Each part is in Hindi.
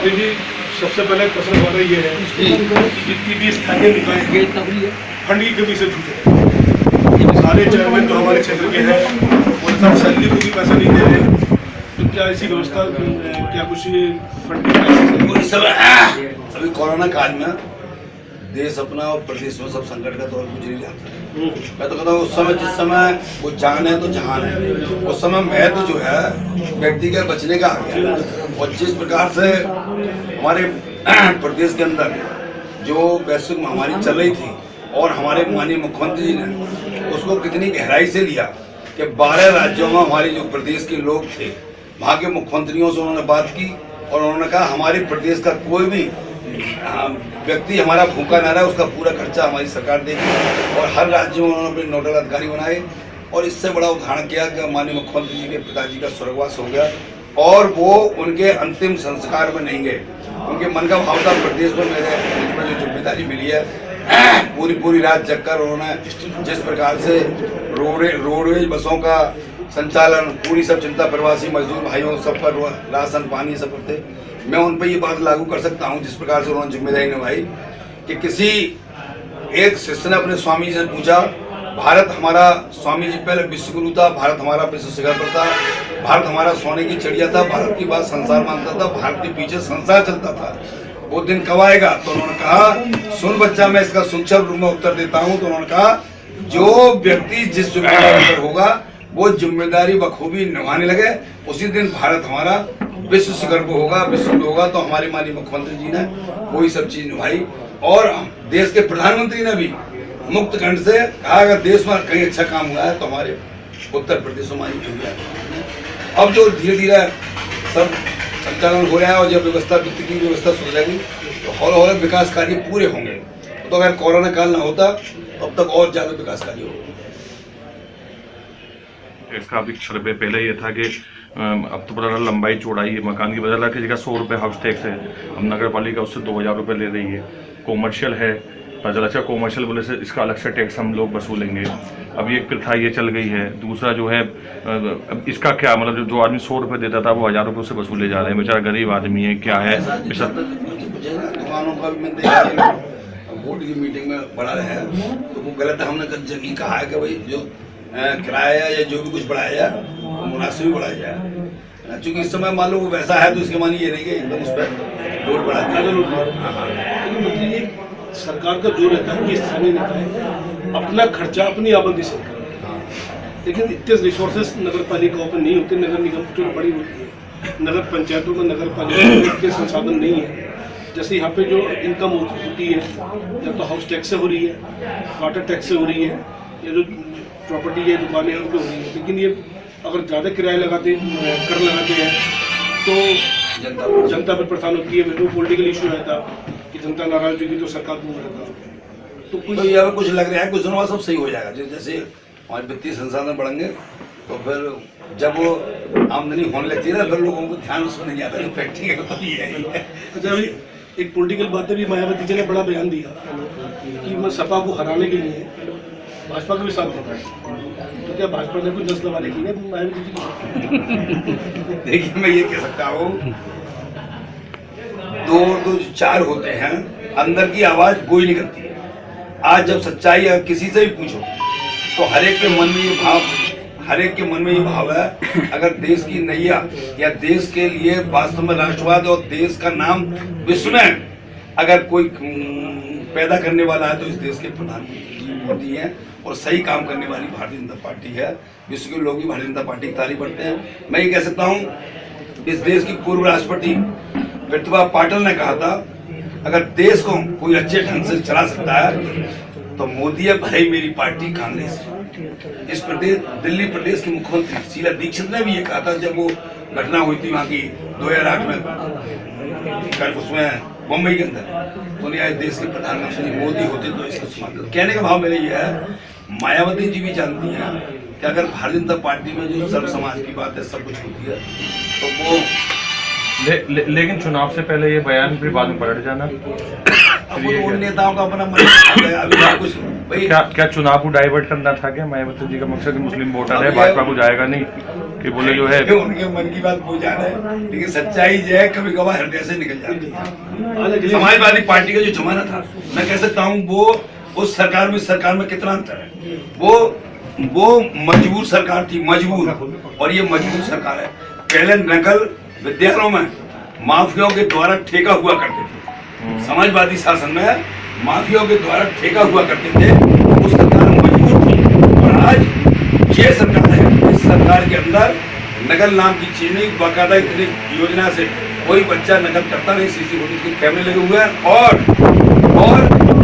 जी सबसे पहले प्रश्न हमारा ये है जितनी भी स्थानीय निकाय फंड की कमी से जूझ सारे चेयरमैन जो हमारे क्षेत्र के हैं वो सब सैलरी को भी पैसा नहीं दे रहे, तो क्या ऐसी व्यवस्था क्या कुछ फंड इस समय अभी कोरोना काल में देश अपना और प्रदेश में सब संकट का दौर गुजर जाता है। मैं तो कहता हूँ उस समय जिस समय वो जान है तो जहान है, उस समय महत्व जो है व्यक्ति के बचने का आ गया। और जिस प्रकार से हमारे प्रदेश के अंदर जो वैश्विक महामारी चल रही थी और हमारे माननीय मुख्यमंत्री जी ने उसको कितनी गहराई से लिया कि 12 राज्यों में हमारे जो प्रदेश के लोग थे वहाँ के मुख्यमंत्रियों से उन्होंने बात की और उन्होंने कहा हमारे प्रदेश का कोई भी व्यक्ति हमारा भूखा ना रहा, उसका पूरा खर्चा हमारी सरकार देगी। और हर राज्य में उन्होंने अपने नोडल अधिकारी बनाए और इससे बड़ा उदाहरण किया कि माननीय मुख्यमंत्री जी के पिताजी का स्वर्गवास हो गया और वो उनके अंतिम संस्कार में नहीं गए। उनके मन का भाव था प्रदेश में मेरे जो जिम्मेदारी मिली है पूरी रात जगकर उन्होंने जिस प्रकार से रोडवेज बसों का संचालन पूरी सब चिंता प्रवासी मजदूर भाइयों सब पर राशन पानी सब पर थे। मैं उन पर ये बात लागू कर सकता हूँ जिस प्रकार से उन्होंने जिम्मेदारी निभाई कि किसी एक शिष्य ने अपने स्वामी जी से पूछा, भारत हमारा स्वामी जी पहले विश्व गुरु था, भारत हमारा विश्व शिखर पर था, भारत हमारा सोने की चिड़िया था, भारत की बात संसार मानता था, भारत के पीछे संसार चलता था, वो दिन कब आएगा? तो उन्होंने कहा सुन बच्चा मैं इसका संक्षिप्त रूप में उत्तर देता हूँ। तो उन्होंने कहा जो व्यक्ति जिस जिम्मेदारी पर होगा वो जिम्मेदारी बखूबी निभाने लगे उसी दिन भारत हमारा विश्व शिखर पर होगा, विश्व में होगा। तो हमारे माननीय मुख्यमंत्री जी ने वही सब चीज निभाई और देश के प्रधानमंत्री ने भी मुक्त कंठ से कहा अगर देश में कहीं अच्छा काम हुआ है तो हमारे उत्तर प्रदेश में इंडिया। अब जो धीरे धीरे सब संचालन हो रहा है और जब व्यवस्था वित्त की व्यवस्था सुध जाएगी तो हौले विकास कार्य पूरे होंगे। तो अगर कोरोना काल ना होता तो अब तक और ज्यादा विकास कार्य होगा। इसका अभी सर्वे पहले ये था कि अब तो पता लंबाई चौड़ाई मकान की बदला की जगह 100 रुपये हाउस टैक्स है, अब नगर पालिका उससे 2000 रुपये ले रही है। कॉमर्शियल है पता अच्छा कॉमर्शियल बोले से इसका अलग से टैक्स हम लोग वसूलेंगे। अब ये प्रथा ये चल गई है। दूसरा जो है अब इसका क्या मतलब जो आदमी 100 रुपये देता था वो 1000 रुपये से वसूले जा रहे हैं। बेचारा गरीब आदमी है क्या है। दुकानों का भी मैंने बोर्ड की मीटिंग में बढ़ा रहे हैं तो वो गलत है। हमने कहा है कि भाई जो किराया या जो भी कुछ बढ़ाया वो मुनासिब ही बढ़ाया जाए, चूंकि इस समय मान लो वो वैसा है तो इसके मानी ये नहीं कि एकदम उस पर लोड बढ़ा दिया। सरकार का जो रहता है कि स्थानीय निकाय अपना खर्चा अपनी आबादी से करता, लेकिन इतने रिसोर्सेस नगर पालिकाओं पर नहीं होते। नगर निगम जो बड़ी होती है, नगर पंचायतों में नगर पालिका में इतने संसाधन नहीं है। जैसे यहाँ पे जो इनकम होती है या तो हाउस टैक्स से हो रही है, वाटर टैक्स से हो रही है, या जो प्रॉपर्टी या दुकानें हैं उन पर हो रही है। लेकिन ये अगर ज़्यादा किराया लगाते कर लगाते हैं तो जनता पर परेशान होती है। जो पॉलिटिकल इशू रहता कि जनता नाराज होगी तो सरकार दूर रहता। तो कुछ लग रहा है कुछ दिनों बाद सब सही हो जाएगा। जैसे हमारे वित्तीय संसाधन बढ़ेंगे तो फिर जब वो आमदनी होने लगती है ना फिर लोगों को ध्यान उसमें नहीं आता फैक्ट्री है तो ये है। अच्छा अभी एक पॉलिटिकल बातें भी मायावती जी ने बड़ा बयान दिया कि मैं सपा को हराने के लिए भाजपा का भी साथ देता है। तो क्या भाजपा ने कुछ दस दबाने की है मायावती जी? देखिए मैं ये कह सकता हूँ दो चार होते हैं, अंदर की आवाज कोई नहीं करती है। आज जब सच्चाई है किसी से भी पूछो तो हर एक के मन में ये भाव है अगर देश की नैया या देश के लिए वास्तव में राष्ट्रवाद और देश का नाम विश्व में अगर कोई पैदा करने वाला है तो इस देश के प्रधानमंत्री मोदी हैं और सही काम करने वाली भारतीय जनता पार्टी है। विश्व के लोग भी भारतीय जनता पार्टी की तारीफ करते हैं। मैं ये कह सकता हूँ इस देश की पूर्व राष्ट्रपति प्रतिभा पाटिल ने कहा था अगर देश को कोई अच्छे ढंग से चला सकता है तो मोदी है, भले मेरी पार्टी कांग्रेस। इस प्रदेश दिल्ली प्रदेश के मुख्यमंत्री शीला दीक्षित ने भी ये कहा था जब वो घटना हुई थी वहाँ की 2008 में उसमें मुंबई के अंदर, तो आज देश के प्रधानमंत्री मोदी होते तो इसको समझते। कहने का भाव मेरा ये है मायावती जी भी जानती हैं कि अगर भारतीय जनता पार्टी में जो सर्व समाज की बात है सब कुछ होती है तो वो लेकिन चुनाव से पहले ये बयान भी बाद में पलट जाना। अब वो उन नेताओं का अपना मन है, अभी सब कुछ भाई क्या चुनाव को डाइवर्ट करना था क्या? मायावती जी का मकसद मुस्लिम वोटर है, भाजपा को जाएगा नहीं कि बोले जो है उनके मन की बात पूछा रहे, लेकिन सच्चाई जो है कभी कभार हृदय से निकल जाती है। समाजवादी पार्टी का जो जमाना था, मैं कह सकता हूँ वो उस सरकार में कितना अंतर है। वो मजबूर सरकार थी, मजबूर, और ये मजबूर सरकार है। पहले नकल विद्यालयों में माफियाओं के द्वारा ठेका हुआ करते थे, समाजवादी शासन में माफियाओं के द्वारा ठेका हुआ करते थे, वो सरकार मजबूर थी। और आज ये सरकार है, इस सरकार के अंदर नकल नाम की चीज नहीं, बाकायदा इतनी योजना से कोई बच्चा नकल करता नहीं, CCTV के कैमरे लगे हुए हैं, और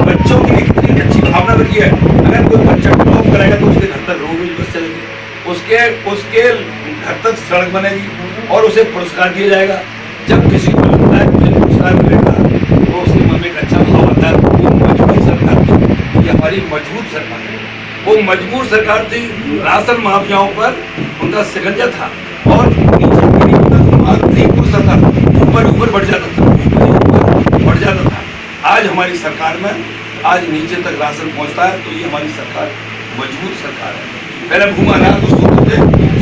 बच्चों की कितनी अच्छी भावना रखी है। अगर कोई बच्चा टॉप कराएगा तो उसके घर तक रोड बस चलेगी, उसके घर तक सड़क बनेगी और उसे पुरस्कार दिया जाएगा। जब किसी को लगता है मुझे पुरस्कार मिलेगा तो उसके मन में एक अच्छा भाव आता है। वो मजबूर सरकार थी, ये हमारी मजबूर सरकार है। वो मजबूर सरकार थी, राशन माफियाओं पर उनका शिकंजा था और ऊपर बढ़ जाता था, बढ़ जाता था। आज हमारी सरकार में आज नीचे तक राशन पहुंचता है, तो ये हमारी सरकार मजबूत सरकार है। पहले घूमा रहा तो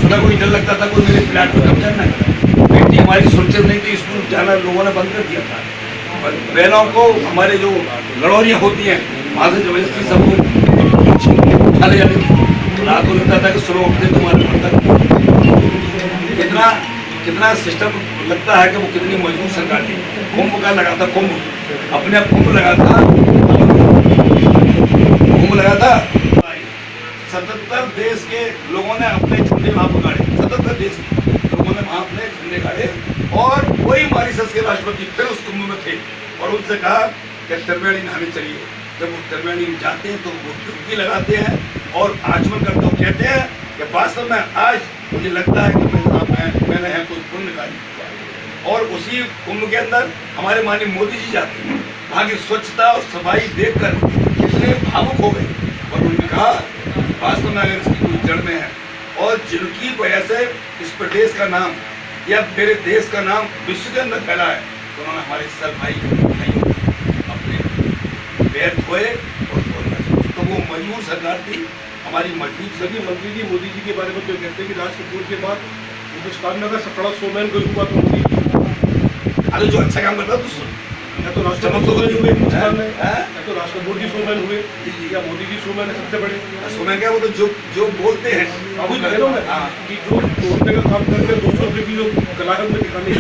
सुना कोई डर लगता था कोई मेरे फ्लैट पर कब्जा न करे। बेटी हमारी सुरक्षित नहीं थी, स्कूल जाना लोगों ने बंद कर दिया था। बहनों को हमारे जो लड़ौरियाँ होती हैं वहाँ से जबरदस्ती सबको उठाने जाती थी। रात को लगता था कि सुबह उठते तुम्हारे तक कितना सिस्टम लगता है कि वो कितनी मजबूत सरकार थी। कुंभ का लगा था, कुंभ अपने आप कुंभ लगा था 77 देश के लोगों ने अपने झंडे वहां पकड़े, 77 देश के लोगों ने वहां अपने झंडे गाड़े, और वही मॉरिशस के राष्ट्रपति फिर उस कुंभ में थे और उनसे कहा कि त्रिवेणी नहाने चलिए। जब वो त्रिवेणी में जाते हैं तो वो डुबकी लगाते हैं और आचमन करते हुए कहते हैं कि वास्तव में आज मुझे लगता है कि मैंने यहाँ कोई पुण्य कार्य किया। और उसी कुंभ के अंदर हमारे माननीय मोदी जी जाते हैं, वहाँ की स्वच्छता और सफाई देखकर कितने भावुक हो गए और उन्होंने कहा वास्तव में अगर इसकी कोई जड़ में है और जिनकी वजह से इस प्रदेश का नाम या मेरे देश का नाम विश्व के अंदर फैला है, तो उन्होंने हमारे सर भाई अपने पैर धोए और बोलना। तो वो मजबूर सरकार थी, हमारी मजबूत सभी मंत्री जी मोदी जी के बारे में तो कहते हैं कि राज कपूर के बाद कुछ काम लगा सपड़ा सोमैन कोई हुआ तो मोदी, अरे जो अच्छा काम करता तो तो राष्ट्रपति हुए, तो राष्ट्रपति जी सोमैन हुए या मोदी जी सोमैन है सबसे बड़े। सोमैन क्या, वो तो जो बोलते हैं अभी कह रहा हूँ मैं कि जो तोड़ने का काम करके 200 रुपये की जो कलाकार में दिखाने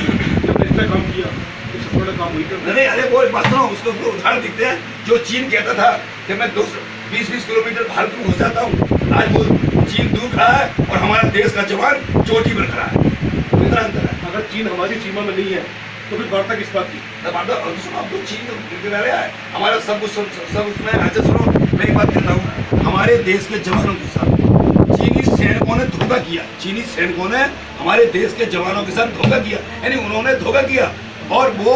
जब इतना काम किया तो सबसे बड़ा काम हुई कर। नहीं, अरे वो बात सुनो, उसको उदाहरण दिखते हैं। जो चीन कहता था कि मैं 20 किलोमीटर भारत में घुस जाता हूँ, आज वो चीन दूर खड़ा है और हमारा देश का जवान चोटी पर खड़ा है। कितना अंतर है। अगर चीन हमारी सीमा में नहीं है तो फिर वार्ता किस बात की? अब तो चीन है हमारा सब कुछ सब उसमें। अच्छा सुनो, मैं एक बात कहता हूँ, हमारे देश के जवानों के साथ चीनी सैनिकों ने धोखा किया। चीनी सैनिकों ने हमारे देश के जवानों के साथ धोखा किया, यानी उन्होंने धोखा किया और वो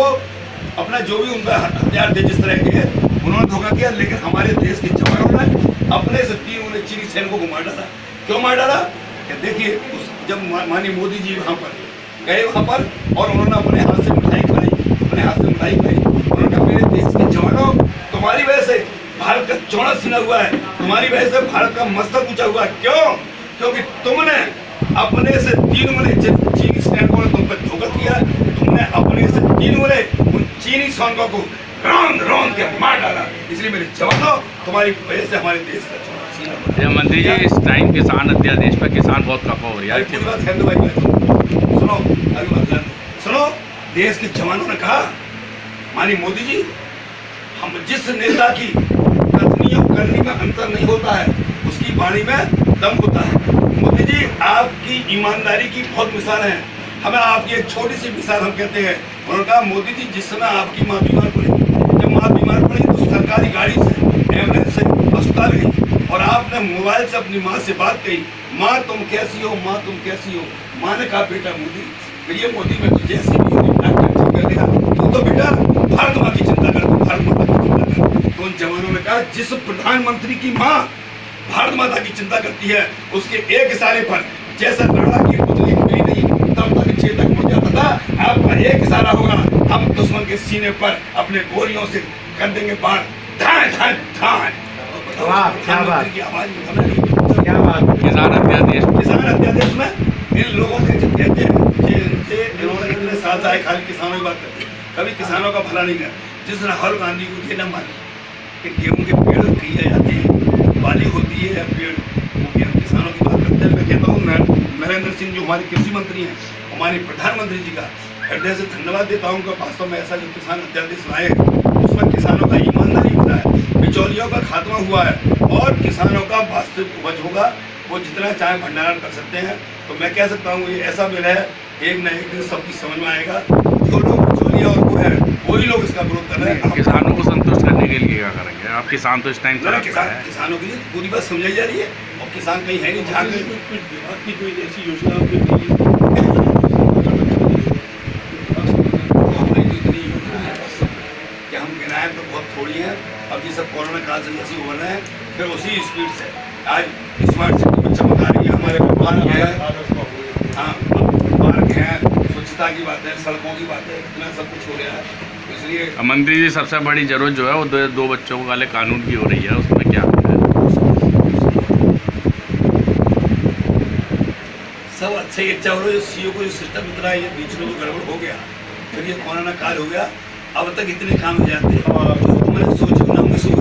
अपना जो भी उनका हथियार थे जिस तरह के उन्होंने धोखा किया, लेकिन हमारे देश के जवानों ने अपने से 3 चीनी सैनिकों को मार डाला। क्यों मार डाला? देखिए, जब माननीय मोदी जी वहाँ पर गए वहाँ पर और उन्होंने अपने हाथ से मिठाई खाई, उन्होंने कहा मेरे देश के जवानों, तुम्हारी वजह से भारत का चौड़ा सीना हुआ है, तुम्हारी वजह से भारत का मस्तक ऊंचा हुआ है। क्यों? क्योंकि तुमने अपने से 3 गुने चीनी सैनिकों ने तुम पर धोखा किया, तुमने अपने से 3 गुने उन चीनी सैनिकों को रौंद के मार डाला। इसलिए मेरे जवानों, तुम्हारी वजह से हमारे देश का चौड़ा सीना। मंत्री जी, इस टाइम किसान अध्यादेश पर किसान बहुत खफा हो रहा है। सुनो, देश के जवानों ने कहा माननीय मोदी जी, हम जिस नेता की कथनी और करनी में अंतर नहीं होता है उसकी वाणी में दम होता है। मोदी जी, आपकी ईमानदारी की बहुत मिसाल है। हमें आपकी एक छोटी सी मिसाल हम कहते हैं। उन्होंने कहा मोदी जी, जिस समय आपकी माँ बीमार पड़ी, जब माँ बीमार पड़ी तो सरकारी गाड़ी से एम्बुलेंस से अस्पताल गई और आपने मोबाइल से अपनी माँ से बात कही, माँ तुम कैसी हो, माँ तुम कैसी हो। माँ ने कहा बेटा मोदी, प्रिय मोदी, मैं तो जैसी भी हूँ कर देगा, तो बेटा भारत माँ की चिंता कर, भारत माता की चिंता कर। तो उन जवानों ने कहा जिस प्रधानमंत्री की माँ भारत माता की चिंता करती है, उसके एक इशारे पर जैसा लड़ा की पुतली मिली नहीं तब तक 6 तक मुड़ जाता था, आपका एक इशारा होगा, हम दुश्मन के सीने पर अपने गोलियों से कर देंगे बाढ़, धाए धाए धाए। वाह, क्या बात। की आवाज में घबरा नहीं। क्या बात। किसान अध्यादेश किसान अध्यादेश में इन लोगों के जो कहते हैं कि इन्होंने इतने साल से आए खाली किसानों की बात करते हैं, कभी किसानों का भला नहीं किया। जिस राहुल गांधी को ये न माने कि गेहूं के पेड़ किए जाते हैं, बाली होती है पेड़, वो हम किसानों की बात करते हैं। मैं कहता हूँ नरेंद्र सिंह जो हमारे कृषि मंत्री हैं, हमारे प्रधानमंत्री जी का हृदय से धन्यवाद देता हूँ कि वास्तव में ऐसा जो किसान अध्यादेश लाए उसमें किसानों का ईमानदारी होता है, बिचौलियों का खात्मा हुआ है और किसानों का वास्तविक उपज होगा, वो जितना चाहे भंडारण कर सकते हैं। तो मैं कह सकता हूँ ये ऐसा बिल है, एक न एक दिन सबकी समझ में आएगा। जो लोग बिचौलिया और वो है वही लोग इसका विरोध कर रहे हैं। किसानों को संतुष्ट करने के लिए क्या करेंगे आप? किसान तो इस टाइम ना किसानों के लिए पूरी बात समझाई जा रही है और किसान कहीं है नहीं जहाँ कुछ विभाग की कोई ऐसी योजना आपने दी कि हम गिनाएं तो बहुत थोड़ी है। अब ये सब कोरोना काल से जैसे हो रहे हैं, फिर उसी स्पीड से आज स्मार्ट सिटी में चमक आ रही है। हमारे पार्क है, हाँ पार्क है, स्वच्छता की बात है, सड़कों की बात है, इतना सब कुछ हो गया है। तो इसलिए मंत्री जी सबसे बड़ी जरूरत जो है वो दो बच्चों वाले कानून की हो रही है, उसमें क्या है? सब अच्छे ही अच्छा हो रहा है। सीओ को जो सिस्टम इतना ये बीच में जो गड़बड़ हो गया, फिर ये कोरोना काल हो गया, अब तक इतने काम हो जाते हैं, तो मैंने सोचा ना मिस हो गया।